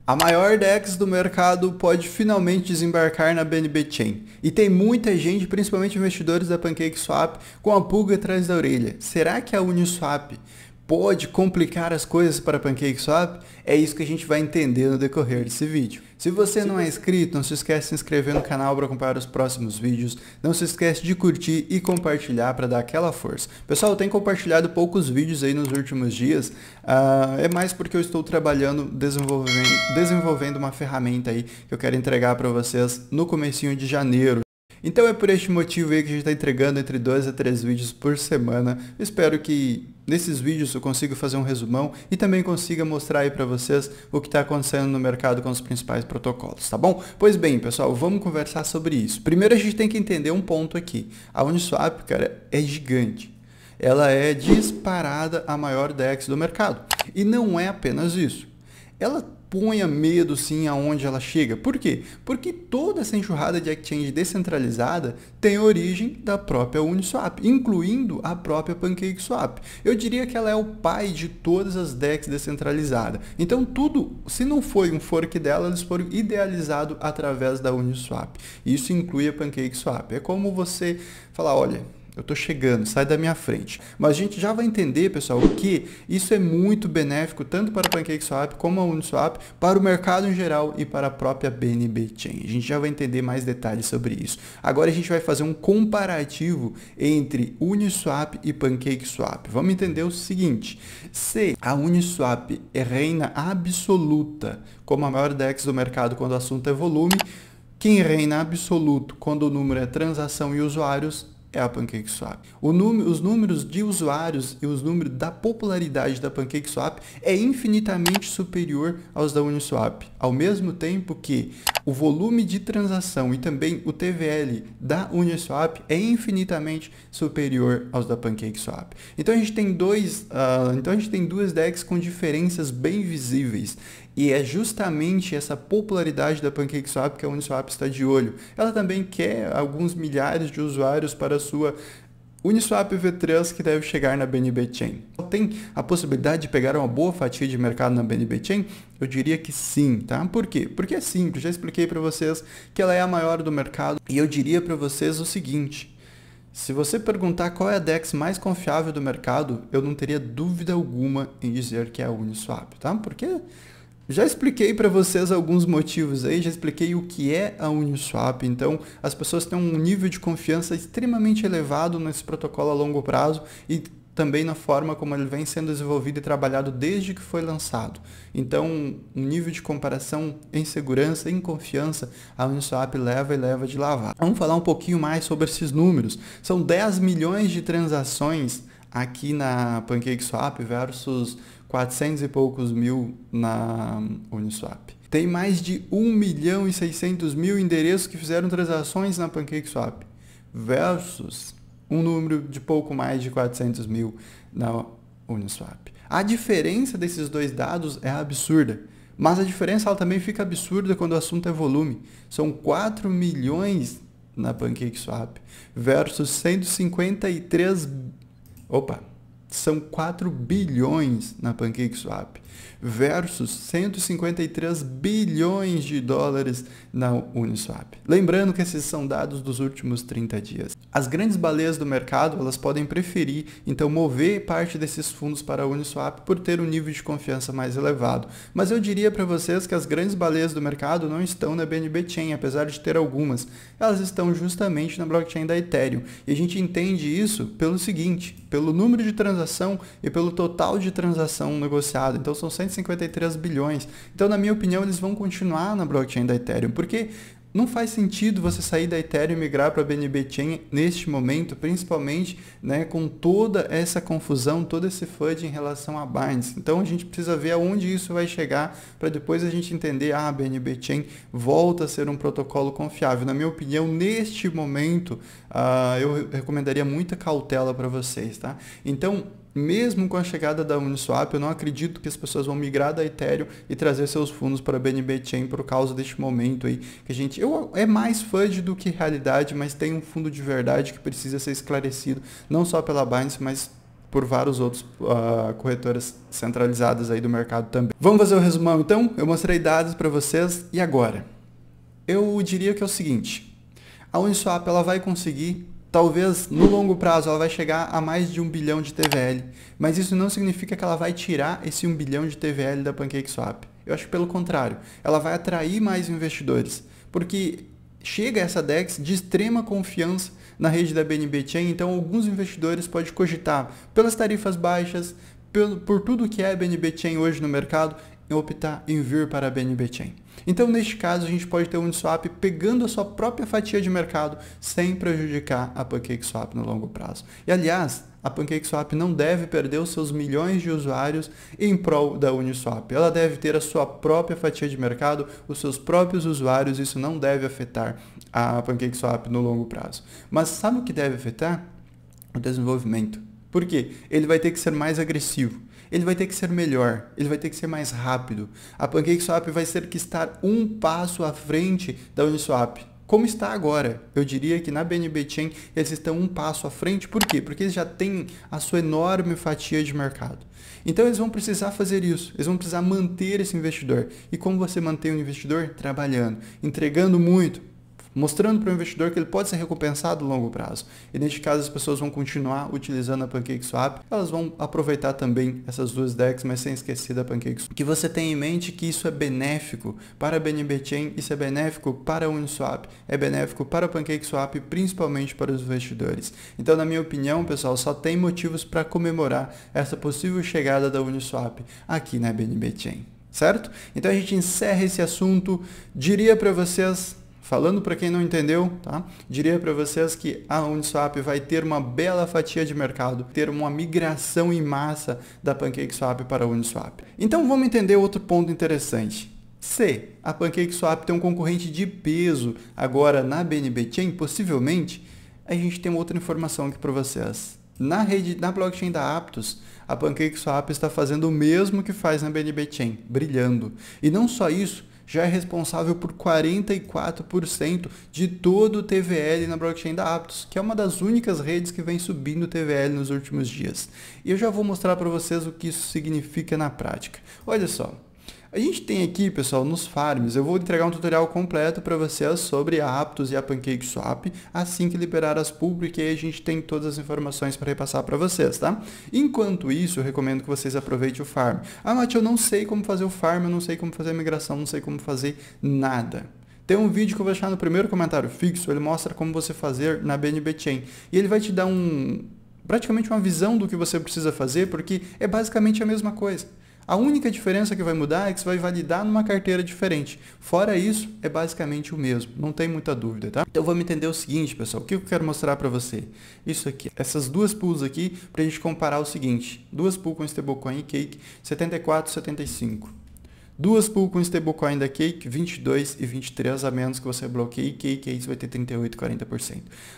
A maior DEX do mercado pode finalmente desembarcar na BNB Chain. E tem muita gente, principalmente investidores da PancakeSwap, com a pulga atrás da orelha. Será que a Uniswap pode complicar as coisas para a PancakeSwap? É isso que a gente vai entender no decorrer desse vídeo. Se você não é inscrito, não se esquece de se inscrever no canal para acompanhar os próximos vídeos. Não se esquece de curtir e compartilhar para dar aquela força. Pessoal, eu tenho compartilhado poucos vídeos aí nos últimos dias. É mais porque eu estou trabalhando, desenvolvendo uma ferramenta aí que eu quero entregar para vocês no comecinho de janeiro. Então é por este motivo aí que a gente está entregando entre 2 a 3 vídeos por semana. Eu espero que nesses vídeos eu consiga fazer um resumão e também consiga mostrar aí para vocês o que está acontecendo no mercado com os principais protocolos, tá bom? Pois bem, pessoal, vamos conversar sobre isso. Primeiro a gente tem que entender um ponto aqui. A Uniswap, cara, é gigante. Ela é disparada a maior DEX do mercado. E não é apenas isso. Ela ponha medo sim aonde ela chega. Por quê? Porque toda essa enxurrada de exchange descentralizada tem origem da própria Uniswap, incluindo a própria PancakeSwap. Eu diria que ela é o pai de todas as DEX descentralizadas. Então tudo, se não foi um fork dela, eles foram idealizados através da Uniswap. Isso inclui a PancakeSwap. É como você falar, olha, eu estou chegando, sai da minha frente. Mas a gente já vai entender, pessoal, que isso é muito benéfico tanto para a PancakeSwap como a Uniswap, para o mercado em geral e para a própria BNB Chain. A gente já vai entender mais detalhes sobre isso. Agora a gente vai fazer um comparativo entre Uniswap e PancakeSwap. Vamos entender o seguinte: se a Uniswap é reina absoluta como a maior DEX do mercado quando o assunto é volume, quem reina absoluto quando o número é transação e usuários é a PancakeSwap. Os números de usuários e os números da popularidade da PancakeSwap é infinitamente superior aos da Uniswap, ao mesmo tempo que o volume de transação e também o TVL da Uniswap é infinitamente superior aos da PancakeSwap. Então a gente tem duas DEX com diferenças bem visíveis. E é justamente essa popularidade da PancakeSwap que a Uniswap está de olho. Ela também quer alguns milhares de usuários para a sua Uniswap V3 que deve chegar na BNB Chain. Tem a possibilidade de pegar uma boa fatia de mercado na BNB Chain? Eu diria que sim, tá? Por quê? Porque é simples, já expliquei para vocês que ela é a maior do mercado e eu diria para vocês o seguinte: se você perguntar qual é a DEX mais confiável do mercado, eu não teria dúvida alguma em dizer que é a Uniswap, tá? Porque já expliquei para vocês alguns motivos aí, já expliquei o que é a Uniswap, então as pessoas têm um nível de confiança extremamente elevado nesse protocolo a longo prazo e também na forma como ele vem sendo desenvolvido e trabalhado desde que foi lançado. Então, um nível de comparação em segurança, em confiança, a Uniswap leva e leva de lavar. Vamos falar um pouquinho mais sobre esses números. São 10 milhões de transações aqui na PancakeSwap versus 400 e poucos mil na Uniswap. Tem mais de 1.600.000 endereços que fizeram transações na PancakeSwap versus um número de pouco mais de 400 mil na Uniswap. A diferença desses dois dados é absurda, mas a diferença ela também fica absurda quando o assunto é volume. São 4 milhões na PancakeSwap versus 4 bilhões na PancakeSwap versus 153 bilhões de dólares na Uniswap. Lembrando que esses são dados dos últimos 30 dias. As grandes baleias do mercado, elas podem preferir, então, mover parte desses fundos para a Uniswap por ter um nível de confiança mais elevado. Mas eu diria para vocês que as grandes baleias do mercado não estão na BNB Chain, apesar de ter algumas. Elas estão justamente na blockchain da Ethereum. E a gente entende isso pelo seguinte: pelo número de transação e pelo total de transação negociada. Então são 153 bilhões. Então, na minha opinião, eles vão continuar na blockchain da Ethereum, porque não faz sentido você sair da Ethereum e migrar para a BNB Chain neste momento, principalmente, né, com toda essa confusão, todo esse FUD em relação a Binance. Então a gente precisa ver aonde isso vai chegar para depois a gente entender, a BNB Chain volta a ser um protocolo confiável. Na minha opinião, neste momento, eu recomendaria muita cautela para vocês, tá? Então, mesmo com a chegada da Uniswap, eu não acredito que as pessoas vão migrar da Ethereum e trazer seus fundos para a BNB Chain por causa deste momento aí que a gente é mais FUD do que realidade, mas tem um fundo de verdade que precisa ser esclarecido, não só pela Binance, mas por vários outros corretoras centralizadas aí do mercado também. Vamos fazer o resumão então? Eu mostrei dados para vocês e agora? Eu diria que é o seguinte, a Uniswap ela vai conseguir, talvez no longo prazo ela vai chegar a mais de 1 bilhão de TVL, mas isso não significa que ela vai tirar esse 1 bilhão de TVL da PancakeSwap. Eu acho que pelo contrário, ela vai atrair mais investidores, porque chega essa DEX de extrema confiança na rede da BNB Chain, então alguns investidores podem cogitar, pelas tarifas baixas, por tudo que é a BNB Chain hoje no mercado, em optar em vir para a BNB Chain. Então, neste caso, a gente pode ter o Uniswap pegando a sua própria fatia de mercado sem prejudicar a PancakeSwap no longo prazo. E, aliás, a PancakeSwap não deve perder os seus milhões de usuários em prol da Uniswap. Ela deve ter a sua própria fatia de mercado, os seus próprios usuários, isso não deve afetar a PancakeSwap no longo prazo. Mas sabe o que deve afetar? O desenvolvimento. Por quê? Ele vai ter que ser mais agressivo. Ele vai ter que ser melhor, ele vai ter que ser mais rápido. A PancakeSwap vai ter que estar um passo à frente da Uniswap. Como está agora, eu diria que na BNB Chain eles estão um passo à frente. Por quê? Porque eles já têm a sua enorme fatia de mercado. Então eles vão precisar fazer isso, eles vão precisar manter esse investidor. E como você mantém o investidor? Trabalhando, entregando muito, mostrando para o investidor que ele pode ser recompensado a longo prazo. E neste caso as pessoas vão continuar utilizando a PancakeSwap, elas vão aproveitar também essas duas DEX, mas sem esquecer da PancakeSwap. Que você tenha em mente que isso é benéfico para a BNB Chain, isso é benéfico para a Uniswap, é benéfico para a PancakeSwap, principalmente para os investidores. Então, na minha opinião, pessoal, só tem motivos para comemorar essa possível chegada da Uniswap aqui na BNB Chain, certo? Então a gente encerra esse assunto, diria para vocês, falando para quem não entendeu, tá? Diria para vocês que a Uniswap vai ter uma bela fatia de mercado, ter uma migração em massa da PancakeSwap para a Uniswap. Então vamos entender outro ponto interessante. Se a PancakeSwap tem um concorrente de peso agora na BNB Chain, possivelmente, a gente tem outra informação aqui para vocês. Na blockchain da Aptos, a PancakeSwap está fazendo o mesmo que faz na BNB Chain, brilhando. E não só isso, já é responsável por 44% de todo o TVL na blockchain da Aptos, que é uma das únicas redes que vem subindo TVL nos últimos dias. E eu já vou mostrar para vocês o que isso significa na prática. Olha só, a gente tem aqui, pessoal, nos farms, eu vou entregar um tutorial completo para vocês sobre a Aptos e a PancakeSwap, assim que liberar as pools, porque aí a gente tem todas as informações para repassar para vocês, tá? Enquanto isso, eu recomendo que vocês aproveitem o farm. Ah, Matheus, eu não sei como fazer o farm, eu não sei como fazer a migração, não sei como fazer nada. Tem um vídeo que eu vou deixar no primeiro comentário fixo, ele mostra como você fazer na BNB Chain, e ele vai te dar praticamente uma visão do que você precisa fazer, porque é basicamente a mesma coisa. A única diferença que vai mudar é que você vai validar numa carteira diferente. Fora isso, é basicamente o mesmo. Não tem muita dúvida, tá? Então vamos entender o seguinte, pessoal. O que eu quero mostrar para você? Isso aqui. Essas duas pools aqui, para a gente comparar o seguinte. Duas pools com stablecoin e Cake, 74 e 75. Duas pools com stablecoin da Cake, 22 e 23, a menos que você bloqueie Cake, aí você vai ter 38 e 40%.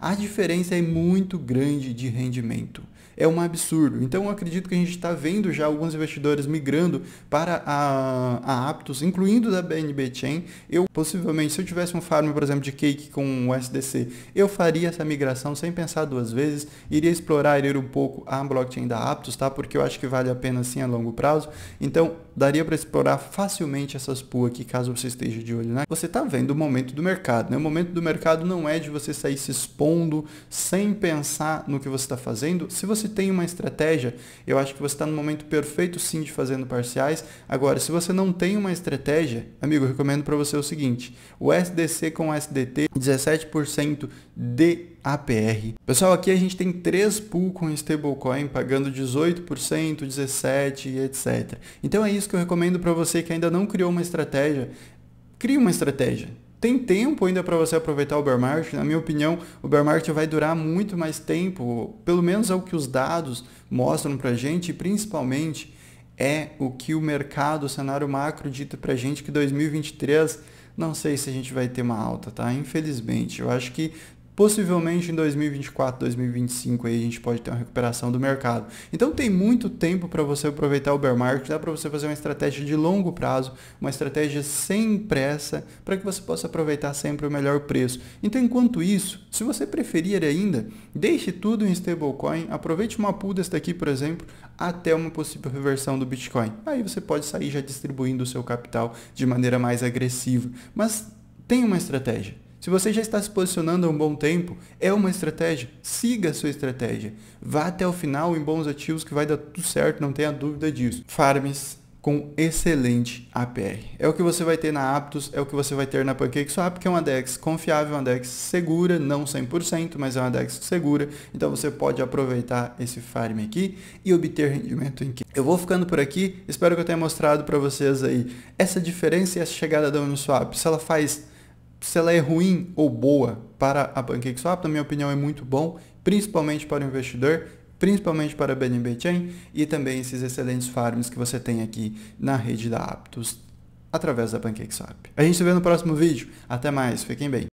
A diferença é muito grande de rendimento. É um absurdo. Então, eu acredito que a gente está vendo já alguns investidores migrando para a Aptos, incluindo da BNB Chain. Eu, possivelmente, se eu tivesse um farm, por exemplo, de Cake com o SDC, eu faria essa migração sem pensar duas vezes, iria explorar um pouco a blockchain da Aptos, tá? Porque eu acho que vale a pena sim a longo prazo. Então, daria para explorar facilmente essas pools aqui, caso você esteja de olho, né? Você está vendo o momento do mercado, né? O momento do mercado não é de você sair se expondo sem pensar no que você está fazendo. Se você tem uma estratégia, eu acho que você está no momento perfeito sim de fazendo parciais. Agora, se você não tem uma estratégia, amigo, eu recomendo para você o seguinte, o SDC com o SDT, 17% de APR. Pessoal, aqui a gente tem 3 pools com stablecoin pagando 18%, 17% e etc. Então é isso que eu recomendo para você que ainda não criou uma estratégia. Crie uma estratégia. Tem tempo ainda para você aproveitar o bear market. Na minha opinião, o bear market vai durar muito mais tempo, pelo menos é o que os dados mostram para a gente, e principalmente é o que o mercado, o cenário macro dita para a gente, que 2023, não sei se a gente vai ter uma alta, tá? Infelizmente, eu acho que possivelmente em 2024, 2025 aí a gente pode ter uma recuperação do mercado. Então tem muito tempo para você aproveitar o bear market, dá para você fazer uma estratégia de longo prazo, uma estratégia sem pressa, para que você possa aproveitar sempre o melhor preço. Então enquanto isso, se você preferir ainda, deixe tudo em stablecoin, aproveite uma pool desse daqui, por exemplo, até uma possível reversão do Bitcoin. Aí você pode sair já distribuindo o seu capital de maneira mais agressiva, mas tem uma estratégia. Se você já está se posicionando há um bom tempo, é uma estratégia, siga a sua estratégia. Vá até o final em bons ativos que vai dar tudo certo, não tenha dúvida disso. Farms com excelente APR. É o que você vai ter na Aptos, é o que você vai ter na PancakeSwap, que é uma DEX confiável, uma DEX segura, não 100%, mas é uma DEX segura. Então você pode aproveitar esse farm aqui e obter rendimento em que. Eu vou ficando por aqui, espero que eu tenha mostrado para vocês aí essa diferença e essa chegada da Uniswap, se ela é ruim ou boa para a PancakeSwap. Na minha opinião é muito bom, principalmente para o investidor, principalmente para a BNB Chain e também esses excelentes farms que você tem aqui na rede da Aptos através da PancakeSwap. A gente se vê no próximo vídeo. Até mais, fiquem bem.